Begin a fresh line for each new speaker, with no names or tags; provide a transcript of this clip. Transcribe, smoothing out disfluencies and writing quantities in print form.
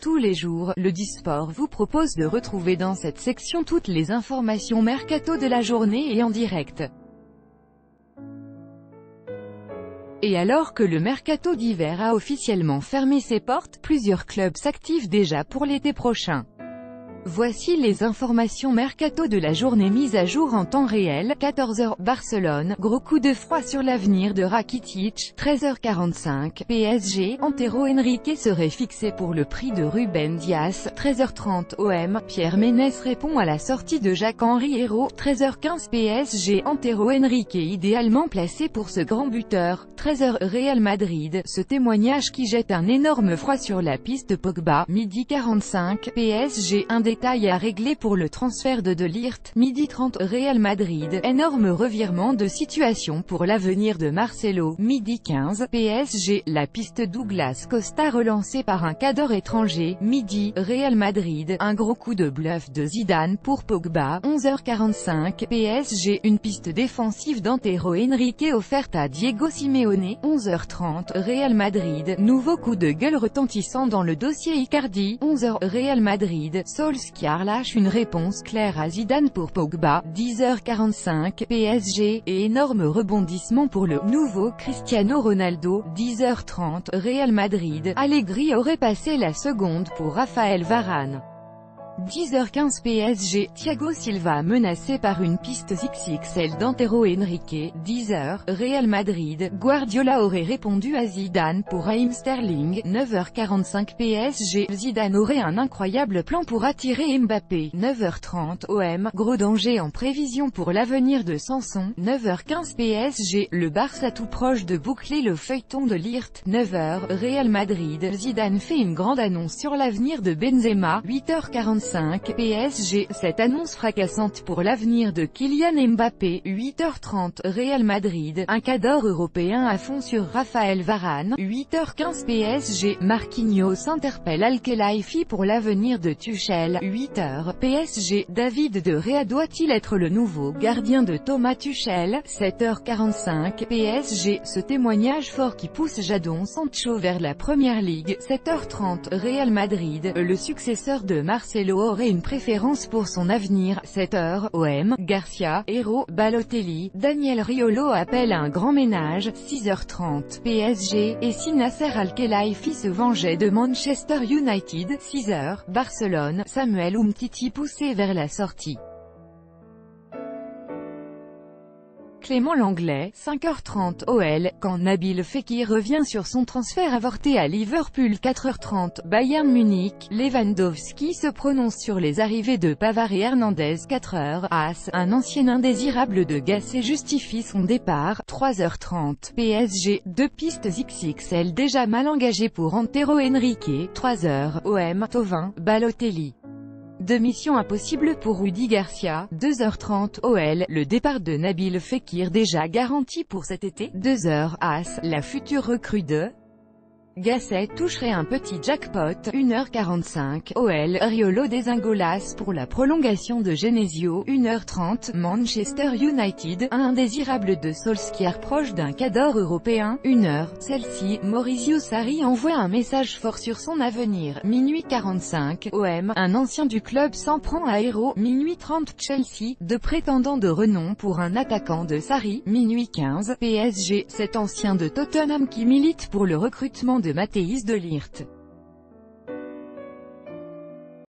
tous les jours, le Disport vous propose de retrouver dans cette section toutes les informations mercato de la journée et en direct. Et alors que le mercato d'hiver a officiellement fermé ses portes, plusieurs clubs s'activent déjà pour l'été prochain. Voici les informations mercato de la journée mises à jour en temps réel. 14h, Barcelone, gros coup de froid sur l'avenir de Rakitic. 13h45, PSG, Antero Henrique serait fixé pour le prix de Ruben Dias. 13h30, OM, Pierre Ménès répond à la sortie de Jacques-Henri Hérault. 13h15, PSG, Antero Henrique idéalement placé pour ce grand buteur. 13h, Real Madrid, ce témoignage qui jette un énorme froid sur la piste Pogba. Midi 45, PSG, un détail à régler pour le transfert de Ligt. Midi 30, Real Madrid, énorme revirement de situation pour l'avenir de Marcelo. Midi 15, PSG, la piste Douglas Costa relancée par un cadre étranger. Midi, Real Madrid, un gros coup de bluff de Zidane pour Pogba. 11h45, PSG, une piste défensive d'Antero Henrique offerte à Diego Simeone. 11h30, Real Madrid, nouveau coup de gueule retentissant dans le dossier Icardi. 11h, Real Madrid, Solskjaer lâche une réponse claire à Zidane pour Pogba. 10h45, PSG, et énorme rebondissement pour le nouveau Cristiano Ronaldo. 10h30, Real Madrid, Allegri aurait passé la seconde pour Raphaël Varane. 10h15 PSG, Thiago Silva menacé par une piste XXL d'Antero Henrique. 10h, Real Madrid, Guardiola aurait répondu à Zidane pour Raheem Sterling. 9h45 PSG, Zidane aurait un incroyable plan pour attirer Mbappé. 9h30 OM, gros danger en prévision pour l'avenir de Sanson. 9h15 PSG, le Barça tout proche de boucler le feuilleton de Ligt. 9h, Real Madrid, Zidane fait une grande annonce sur l'avenir de Benzema. 8h45 PSG, cette annonce fracassante pour l'avenir de Kylian Mbappé. 8h30, Real Madrid, un cadre européen à fond sur Raphaël Varane. 8h15 PSG, Marquinhos interpelle Al-Khelaifi pour l'avenir de Tuchel. 8h, PSG, David de Gea doit-il être le nouveau gardien de Thomas Tuchel? 7h45 PSG, ce témoignage fort qui pousse Jadon Sancho vers la Première Ligue. 7h30, Real Madrid, le successeur de Marcelo aurait une préférence pour son avenir. 7h, OM, Garcia, Hérault, Balotelli, Daniel Riolo appelle à un grand ménage. 6h30, PSG, et si Nasser Al-Khelaifi se vengeait de Manchester United. 6h, Barcelone, Samuel Umtiti poussé vers la sortie. Clément Lenglet, 5h30 OL, quand Nabil Fekir revient sur son transfert avorté à Liverpool. 4h30 Bayern Munich, Lewandowski se prononce sur les arrivées de Pavard et Hernandez. 4h AS, un ancien indésirable de Gasset justifie son départ. 3h30 PSG, deux pistes XXL déjà mal engagées pour Antero Henrique. 3h OM, Thauvin, Balotelli. De mission impossible pour Rudy Garcia. 2h30 OL, le départ de Nabil Fekir déjà garanti pour cet été. 2h AS, la future recrue de Gasset toucherait un petit jackpot. 1h45 OL, Riolo des Angolas pour la prolongation de Genesio. 1h30 Manchester United, un indésirable de Solskjaer proche d'un cadre européen. 1h, celle-ci, Maurizio Sarri envoie un message fort sur son avenir. Minuit 45 OM, un ancien du club s'en prend à Hérault. Minuit 30 Chelsea, deux prétendants de renom pour un attaquant de Sarri. Minuit 15 PSG, cet ancien de Tottenham qui milite pour le recrutement de Matthijs de Ligt.